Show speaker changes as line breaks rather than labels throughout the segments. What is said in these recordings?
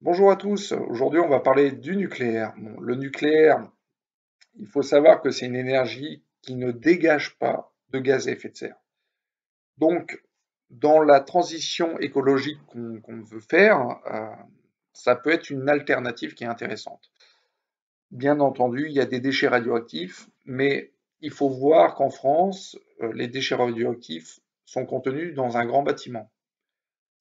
Bonjour à tous, aujourd'hui on va parler du nucléaire. Bon, le nucléaire, il faut savoir que c'est une énergie qui ne dégage pas de gaz à effet de serre. Donc, dans la transition écologique qu'on veut faire, ça peut être une alternative qui est intéressante. Bien entendu, il y a des déchets radioactifs, mais il faut voir qu'en France, les déchets radioactifs sont contenus dans un grand bâtiment.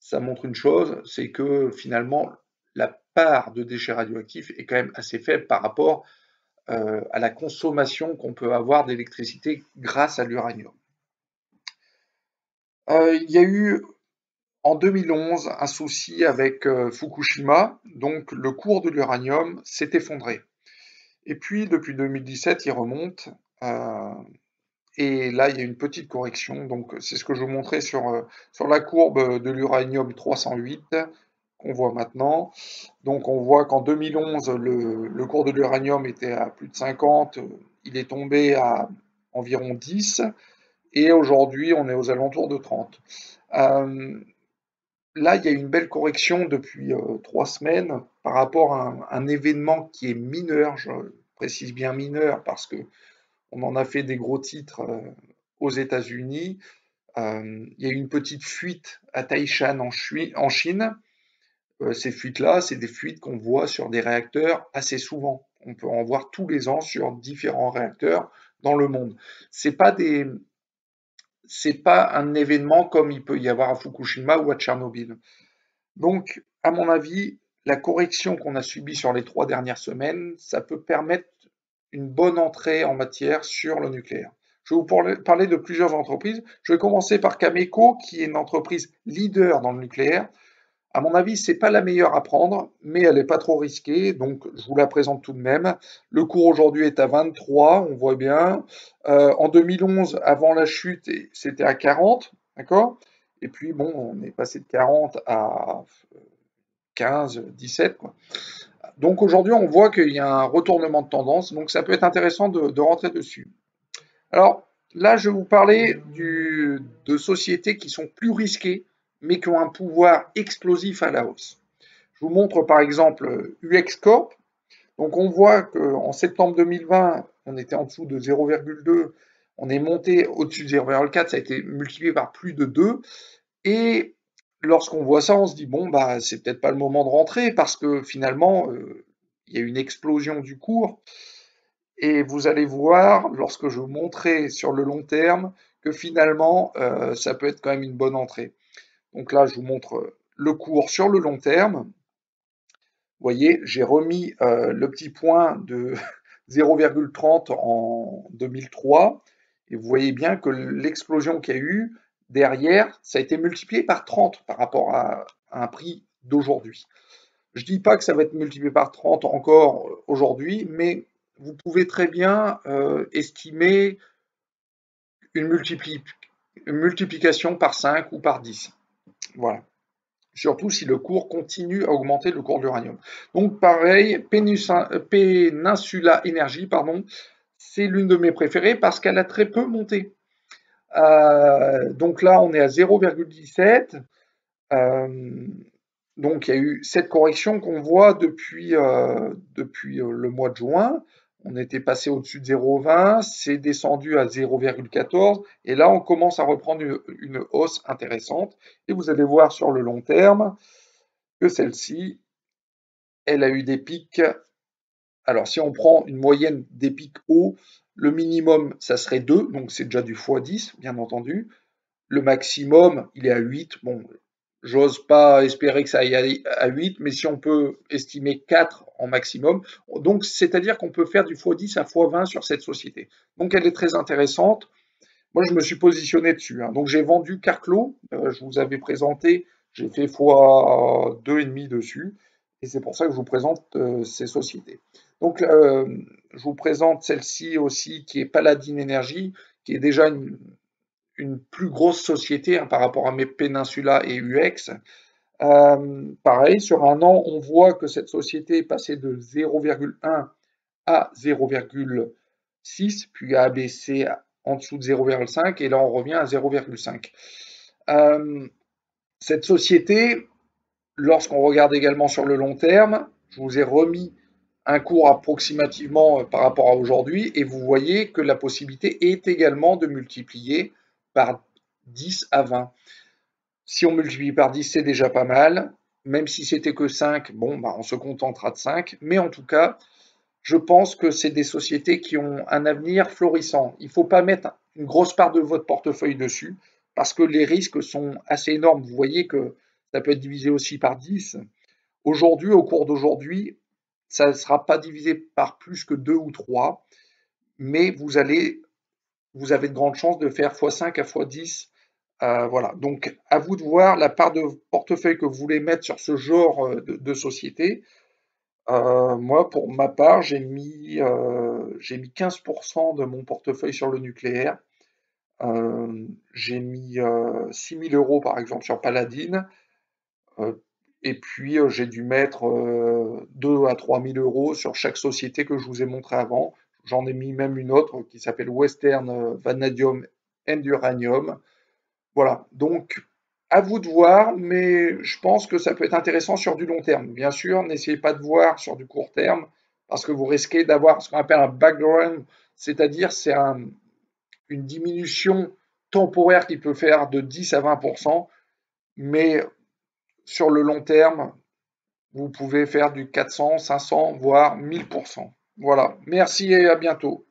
Ça montre une chose, c'est que finalement, la part de déchets radioactifs est quand même assez faible par rapport à la consommation qu'on peut avoir d'électricité grâce à l'uranium. Il y a eu en 2011 un souci avec Fukushima, donc le cours de l'uranium s'est effondré. Et puis depuis 2017, il remonte, euh, et là il y a une petite correction. Donc c'est ce que je vous montrais sur la courbe de l'uranium 308 qu'on voit maintenant. Donc on voit qu'en 2011, le cours de l'uranium était à plus de 50, il est tombé à environ 10, et aujourd'hui on est aux alentours de 30. Euh, Là, il y a une belle correction depuis 3 semaines par rapport à un événement qui est mineur, je précise bien mineur, parce que on en a fait des gros titres aux États-Unis. Il y a eu une petite fuite à Taishan en Chine. Ces fuites-là, c'est des fuites qu'on voit sur des réacteurs assez souvent. On peut en voir tous les ans sur différents réacteurs dans le monde. C'est pas des, c'est pas un événement comme il peut y avoir à Fukushima ou à Tchernobyl. Donc, à mon avis, la correction qu'on a subie sur les 3 dernières semaines, ça peut permettre une bonne entrée en matière sur le nucléaire. Je vais vous parler de plusieurs entreprises. Je vais commencer par Cameco, qui est une entreprise leader dans le nucléaire. À mon avis, c'est pas la meilleure à prendre, mais elle n'est pas trop risquée, donc je vous la présente tout de même. Le cours aujourd'hui est à 23, on voit bien. En 2011, avant la chute, c'était à 40, d'accord? Et puis bon, on est passé de 40 à 15, 17, quoi. Donc aujourd'hui, on voit qu'il y a un retournement de tendance, donc ça peut être intéressant de rentrer dessus. Alors là, je vais vous parler de sociétés qui sont plus risquées, mais qui ont un pouvoir explosif à la hausse. Je vous montre par exemple UX Corp. Donc on voit qu'en septembre 2020, on était en dessous de 0,2, on est monté au-dessus de 0,4, ça a été multiplié par plus de 2. Et lorsqu'on voit ça, on se dit, bon, bah, c'est peut-être pas le moment de rentrer parce que finalement, il y a une explosion du cours. Et vous allez voir, lorsque je vous montrerai sur le long terme, que finalement, ça peut être quand même une bonne entrée. Donc là, je vous montre le cours sur le long terme. Vous voyez, j'ai remis le petit point de 0,30 en 2003, et vous voyez bien que l'explosion qu'il y a eu derrière, ça a été multiplié par 30 par rapport à un prix d'aujourd'hui. Je ne dis pas que ça va être multiplié par 30 encore aujourd'hui, mais vous pouvez très bien estimer une, une multiplication par 5 ou par 10. Voilà. Surtout si le cours continue à augmenter, le cours de l'uranium. Donc pareil, Peninsula Energy, pardon, c'est l'une de mes préférées parce qu'elle a très peu monté. Donc là, on est à 0,17. Donc il y a eu cette correction qu'on voit depuis le mois de juin. On était passé au-dessus de 0,20, c'est descendu à 0,14, et là on commence à reprendre une hausse intéressante. Et vous allez voir sur le long terme que celle-ci, elle a eu des pics. Alors si on prend une moyenne des pics hauts, le minimum ça serait 2, donc c'est déjà du x10 bien entendu. Le maximum il est à 8. Bon, j'ose pas espérer que ça aille à 8, mais si on peut estimer 4 en maximum, donc c'est-à-dire qu'on peut faire du x10 à x20 sur cette société. Donc elle est très intéressante. Moi, je me suis positionné dessus, hein. Donc j'ai vendu Carclo, je vous avais présenté, j'ai fait x2,5 dessus, et c'est pour ça que je vous présente ces sociétés. Donc je vous présente celle-ci aussi qui est Paladin Energy, qui est déjà une plus grosse société, hein, par rapport à mes Peninsula et UX. Pareil, sur un an, on voit que cette société est passée de 0,1 à 0,6, puis a baissé en dessous de 0,5, et là on revient à 0,5. Cette société, Lorsqu'on regarde également sur le long terme, je vous ai remis un cours approximativement par rapport à aujourd'hui et vous voyez que la possibilité est également de multiplier par 10 à 20. Si on multiplie par 10, c'est déjà pas mal. Même si c'était que 5, bon, bah, on se contentera de 5. Mais en tout cas, je pense que c'est des sociétés qui ont un avenir florissant. Il ne faut pas mettre une grosse part de votre portefeuille dessus parce que les risques sont assez énormes. Vous voyez que ça peut être divisé aussi par 10. Aujourd'hui, au cours d'aujourd'hui, ça ne sera pas divisé par plus que 2 ou 3, mais vous avez de grandes chances de faire x5 à x10. Voilà. Donc, à vous de voir la part de portefeuille que vous voulez mettre sur ce genre de société. Moi, pour ma part, j'ai mis 15% de mon portefeuille sur le nucléaire. J'ai mis 6 000 euros, par exemple, sur Paladin. Euh, et puis, j'ai dû mettre 2 à 3 000 euros sur chaque société que je vous ai montré avant. J'en ai mis même une autre qui s'appelle Western Vanadium and Uranium. Voilà, donc à vous de voir, mais je pense que ça peut être intéressant sur du long terme. Bien sûr, n'essayez pas de voir sur du court terme, parce que vous risquez d'avoir ce qu'on appelle un background, c'est-à-dire une diminution temporaire qui peut faire de 10 à 20%, mais sur le long terme, vous pouvez faire du 400, 500, voire 1000%. Voilà, merci et à bientôt.